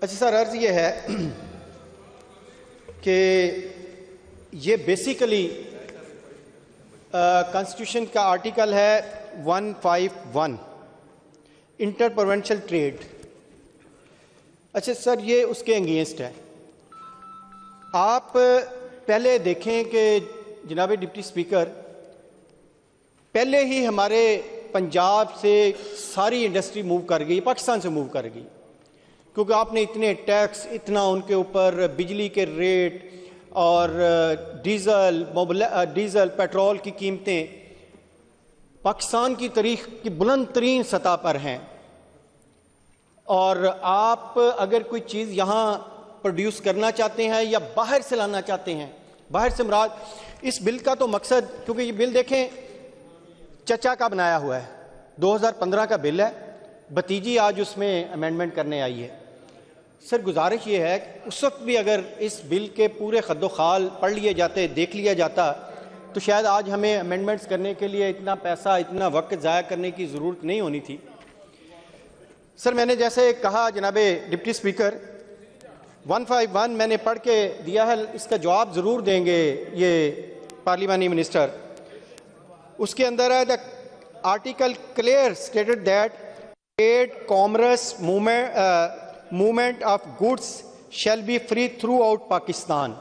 اچھا سر، عرض یہ ہے کہ یہ بیسیکلی کانسٹیٹیوشن کا آرٹیکل ہے 151 انٹر پروونشل ٹریڈ. اچھا سر، یہ اس کے انگینسٹ ہے. آپ پہلے دیکھیں کہ جناب ڈپٹی اسپیکر، پہلے ہی ہمارے پنجاب سے ساری انڈسٹری موو کر گئی، پاکستان سے موو کر گئی، کیونکہ آپ نے اتنے ٹیکس، اتنا ان کے اوپر بجلی کے ریٹ اور ڈیزل پیٹرول کی قیمتیں پاکستان کی تاریخ کی بلند ترین سطح پر ہیں. اور آپ اگر کوئی چیز یہاں پروڈیوس کرنا چاہتے ہیں یا باہر سے لانا چاہتے ہیں، باہر سے مراد اس بل کا تو مقصد، کیونکہ یہ بل دیکھیں چچا کا بنایا ہوا ہے، 2015 کا بل ہے، بھتیجی آج اس میں امینڈمنٹ کرنے آئی ہے. سر گزارش یہ ہے کہ اس وقت بھی اگر اس بل کے پورے خد و خال پڑھ لیے جاتے، دیکھ لیا جاتا، تو شاید آج ہمیں امینڈمنٹس کرنے کے لیے اتنا پیسہ، اتنا وقت ضائع کرنے کی ضرورت نہیں ہونی تھی. سر میں نے جیسے کہا جناب ڈپٹی اسپیکر، 151 میں نے پڑھ کے دیا ہے، اس کا جواب ضرور دیں گے یہ پارلیمانی منسٹر. اس کے اندر ہے the article clear stated that trade commerce movement of goods shall be free throughout Pakistan.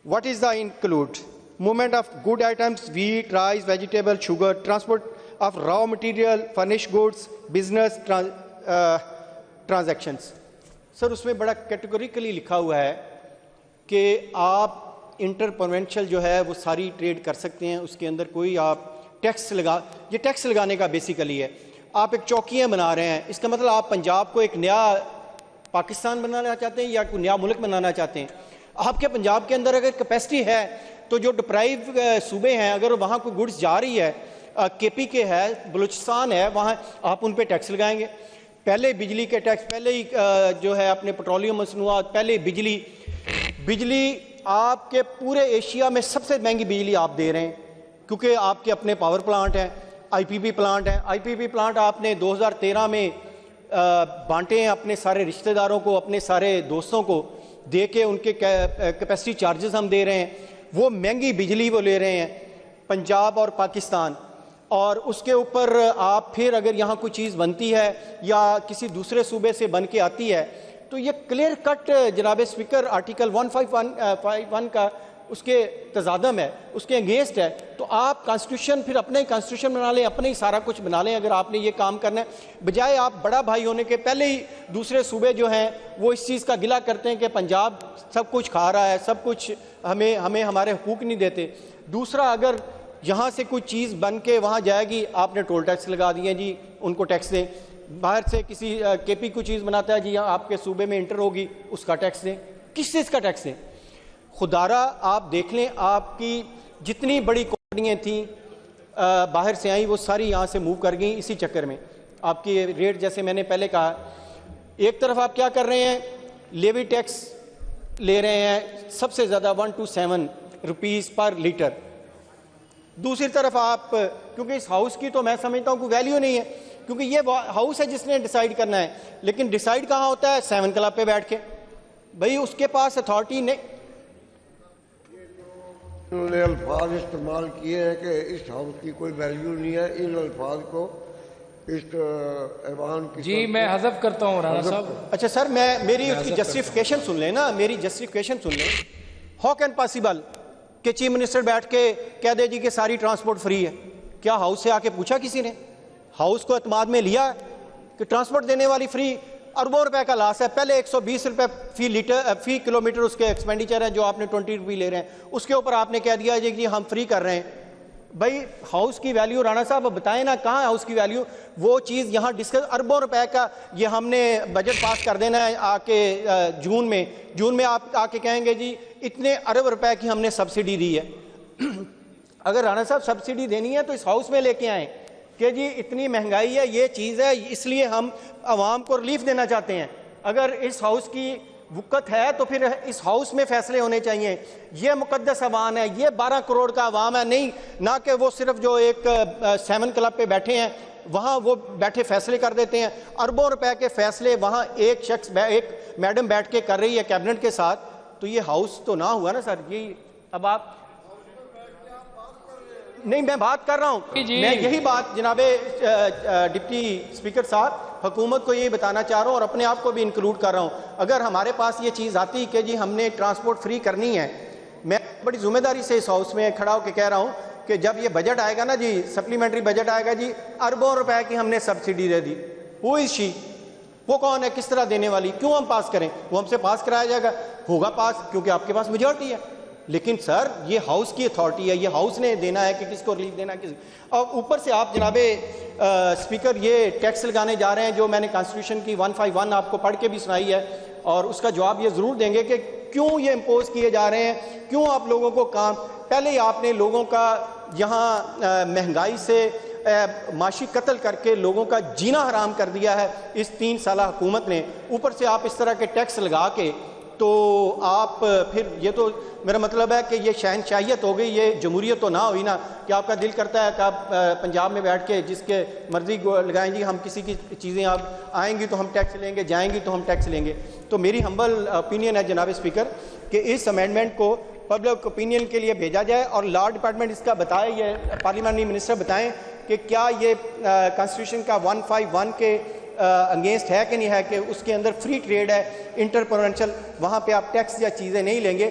What is the include? Movement of good items, wheat, rice, vegetable, sugar, transport of raw material, furnished goods, business transactions. سر اس میں بڑا categorically لکھا ہوا ہے کہ آپ inter provincial جو ہے وہ ساری ٹریڈ کر سکتے ہیں، اس کے اندر کوئی آپ ٹیکس یہ ٹیکس لگانے کا بیسیکلی ہے. آپ ایک چوکیاں بنا رہے ہیں، اس کا مطلب آپ پنجاب کو ایک نیا پاکستان بنانا چاہتے ہیں یا کوئی نیا ملک بنانا چاہتے ہیں. آپ کے پنجاب کے اندر اگر کیپیسٹی ہے تو جو ڈپرائیو صوبے ہیں، اگر وہاں کوئی گڈس جا رہی ہے، کے پی کے ہے، بلوچستان ہے، وہاں آپ ان پہ ٹیکس لگائیں گے. پہلے بجلی کے ٹیکس، پہلے ہی جو ہے اپنے پیٹرولیم مصنوعات، پہلے بجلی آپ کے پورے ایشیا میں سب سے مہنگی بجلی آپ دے رہے ہیں، کیونکہ آپ کے اپنے پاور پلانٹ ہیں، آئی پی پی پلانٹ ہیں. آئی پی پی پلانٹ آپ نے 2013 میں بانٹے ہیں اپنے سارے رشتہ داروں کو، اپنے سارے دوستوں کو دے کے، ان کے کیپیسٹی چارجز ہم دے رہے ہیں، وہ مہنگی بجلی وہ لے رہے ہیں پنجاب اور پاکستان. اور اس کے اوپر آپ پھر اگر یہاں کوئی چیز بنتی ہے یا کسی دوسرے صوبے سے بن کے آتی ہے تو یہ کلیئر کٹ جناب اسپیکر آرٹیکل 151 کا اس کے تصادم ہے، اس کے انگینسٹ ہے. تو آپ کانسٹیٹیوشن پھر اپنے ہی کانسٹیٹیوشن بنا لیں، اپنے ہی سارا کچھ بنا لیں اگر آپ نے یہ کام کرنا ہے، بجائے آپ بڑا بھائی ہونے کے پہلے ہی دوسرے صوبے جو ہیں وہ اس چیز کا گلہ کرتے ہیں کہ پنجاب سب کچھ کھا رہا ہے، سب کچھ ہمیں ہمارے حقوق نہیں دیتے. دوسرا، اگر یہاں سے کوئی چیز بن کے وہاں جائے گی، آپ نے ٹول ٹیکس لگا دیے جی، ان کو ٹیکس دیں. باہر سے کسی کے پی کوئی چیز بناتا ہے جی، آپ کے صوبے میں انٹر ہوگی، اس کا ٹیکس دیں. کس چیز کا ٹیکس دیں؟ خدارہ آپ دیکھ لیں، آپ کی جتنی بڑی کمپنیاں تھیں باہر سے آئیں، وہ ساری یہاں سے موو کر گئیں اسی چکر میں. آپ کی ریٹ جیسے میں نے پہلے کہا، ایک طرف آپ کیا کر رہے ہیں، لیوی ٹیکس لے رہے ہیں سب سے زیادہ 127 روپیز پر لیٹر. دوسری طرف آپ، کیونکہ اس ہاؤس کی تو میں سمجھتا ہوں کوئی ویلیو نہیں ہے، کیونکہ یہ ہاؤس ہے جس نے ڈیسائیڈ کرنا ہے، لیکن ڈیسائیڈ کہاں ہوتا ہے؟ 7 کلب پہ بیٹھ کے. بھئی اس کے پاس اتھارٹی نہیں. انہوں نے الفاظ استعمال کیے ہیں کہ اس ہاؤس کی کوئی ویلیو نہیں ہے، ان الفاظ کو اس ایوان کی جی میں حذف کرتا ہوں رانا صاحب. اچھا سر، میری اس کی جسٹیفیکیشن سن لیں نا، میری جسٹیفیکیشن سن لیں. ہاؤ کین پاسبل کہ چیف منسٹر بیٹھ کے کہہ دے جی کہ ساری ٹرانسپورٹ فری ہے؟ کیا ہاؤس سے آ کے پوچھا کسی نے؟ ہاؤس کو اعتماد میں لیا کہ ٹرانسپورٹ دینے والی فری؟ اربوں روپے کا لاس ہے. پہلے 120 روپے فی کلومیٹر اس کے ایکسپینڈیچر ہے، جو آپ نے 20 روپے لے رہے ہیں، اس کے اوپر آپ نے کہہ دیا جی ہم فری کر رہے ہیں. بھائی ہاؤس کی ویلیو رانا صاحب بتائیں نا، کہاں ہے ہاؤس کی ویلیو؟ وہ چیز یہاں ڈسکس، اربوں روپے کا یہ ہم نے بجٹ پاس کر دینا ہے آ کے جون میں آپ آ کے کہیں گے جی اتنے ارب روپے کی ہم نے سبسڈی دی ہے. اگر رانا صاحب سبسڈی دینی ہے تو اس ہاؤس میں لے کے آئیں کہ جی اتنی مہنگائی ہے، یہ چیز ہے، اس لیے ہم عوام کو ریلیف دینا چاہتے ہیں. اگر اس ہاؤس کی وقت ہے تو پھر اس ہاؤس میں فیصلے ہونے چاہیے. یہ مقدس عوام ہے، یہ 12 کروڑ کا عوام ہے، نہیں نہ کہ وہ صرف جو ایک 7 کلب پہ بیٹھے ہیں وہاں وہ بیٹھے فیصلے کر دیتے ہیں، اربوں روپے کے فیصلے وہاں ایک شخص ایک میڈم بیٹھ کے کر رہی ہے کیبنٹ کے ساتھ، تو یہ ہاؤس تو نہ ہوا نا سر. یہ اب آپ نہیں، میں بات کر رہا ہوں، میں یہی بات جناب ڈپٹی اسپیکر صاحب حکومت کو یہی بتانا چاہ رہا ہوں اور اپنے آپ کو بھی انکلوڈ کر رہا ہوں. اگر ہمارے پاس یہ چیز آتی کہ جی ہم نے ٹرانسپورٹ فری کرنی ہے، میں بڑی ذمہ داری سے اس ہاؤس میں کھڑا ہو کے کہہ رہا ہوں کہ جب یہ بجٹ آئے گا نا جی، سپلیمنٹری بجٹ آئے گا جی، اربوں روپے کی ہم نے سبسڈی دے دی. وہ شی وہ کون ہے، کس طرح دینے والی، کیوں ہم پاس کریں؟ وہ ہم سے پاس کرایا جائے گا، ہوگا پاس کیونکہ آپ کے پاس میجورٹی ہے. لیکن سر یہ ہاؤس کی اتھارٹی ہے، یہ ہاؤس نے دینا ہے کہ کس کو ریلیف دینا ہے. اور اوپر سے آپ جناب اسپیکر یہ ٹیکس لگانے جا رہے ہیں جو میں نے کانسٹیٹیوشن کی 151 آپ کو پڑھ کے بھی سنائی ہے، اور اس کا جواب یہ ضرور دیں گے کہ کیوں یہ امپوز کیے جا رہے ہیں، کیوں آپ لوگوں کو کام، پہلے ہی آپ نے لوگوں کا یہاں مہنگائی سے معاشی قتل کر کے لوگوں کا جینا حرام کر دیا ہے اس 3 سالہ حکومت نے. اوپر سے آپ اس طرح کے ٹیکس لگا کے تو آپ پھر یہ تو میرا مطلب ہے کہ یہ شہنشاہیت ہو گئی، یہ جمہوریت تو نہ ہوئی نا کہ آپ کا دل کرتا ہے کہ آپ پنجاب میں بیٹھ کے جس کے مرضی لگائیں گی، ہم کسی کی چیزیں آپ آئیں گی تو ہم ٹیکس لیں گے، جائیں گی تو ہم ٹیکس لیں گے. تو میری ہمبل اوپینین ہے جناب اسپیکر کہ اس امینڈمنٹ کو پبلک اوپینین کے لیے بھیجا جائے اور لا ڈپارٹمنٹ اس کا بتائے، یہ پارلیمنٹری منسٹر بتائیں کہ کیا یہ کانسٹیٹیوشن کا 151 کے انگینسٹ ہے کہ نہیں ہے، کہ اس کے اندر فری ٹریڈ ہے، انٹرپرونشل، وہاں پہ آپ ٹیکس یا چیزیں نہیں لیں گے.